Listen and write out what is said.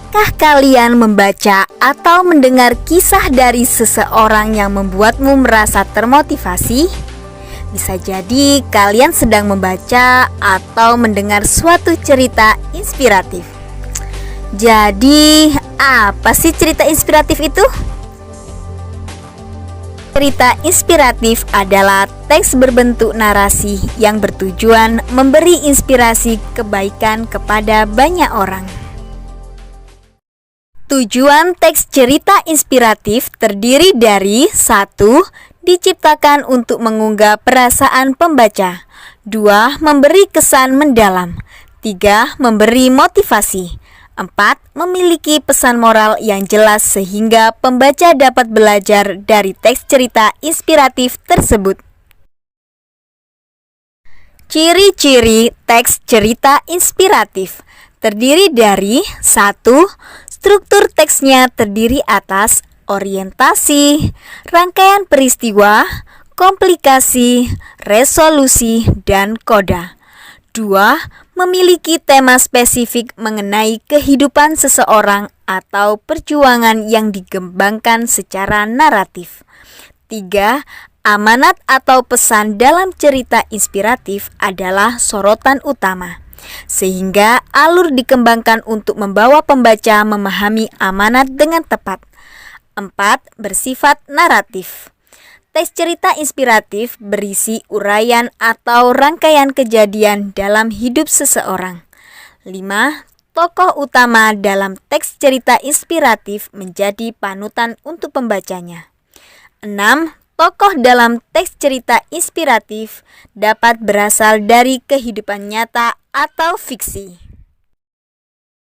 Pernahkah kalian membaca atau mendengar kisah dari seseorang yang membuatmu merasa termotivasi? Bisa jadi kalian sedang membaca atau mendengar suatu cerita inspiratif. Jadi, apa sih cerita inspiratif itu? Cerita inspiratif adalah teks berbentuk narasi yang bertujuan memberi inspirasi kebaikan kepada banyak orang. Tujuan teks cerita inspiratif terdiri dari 1. Diciptakan untuk mengunggah perasaan pembaca. 2. Memberi kesan mendalam. 3. Memberi motivasi. 4. Memiliki pesan moral yang jelas sehingga pembaca dapat belajar dari teks cerita inspiratif tersebut. Ciri-ciri teks cerita inspiratif terdiri dari 1. Struktur teksnya terdiri atas orientasi, rangkaian peristiwa, komplikasi, resolusi, dan koda. 2. Memiliki tema spesifik mengenai kehidupan seseorang atau perjuangan yang dikembangkan secara naratif. 3. Amanat atau pesan dalam cerita inspiratif adalah sorotan utama, sehingga alur dikembangkan untuk membawa pembaca memahami amanat dengan tepat. 4. Bersifat naratif. Teks cerita inspiratif berisi uraian atau rangkaian kejadian dalam hidup seseorang. 5. Tokoh utama dalam teks cerita inspiratif menjadi panutan untuk pembacanya. 6. Tokoh dalam teks cerita inspiratif dapat berasal dari kehidupan nyata atau fiksi.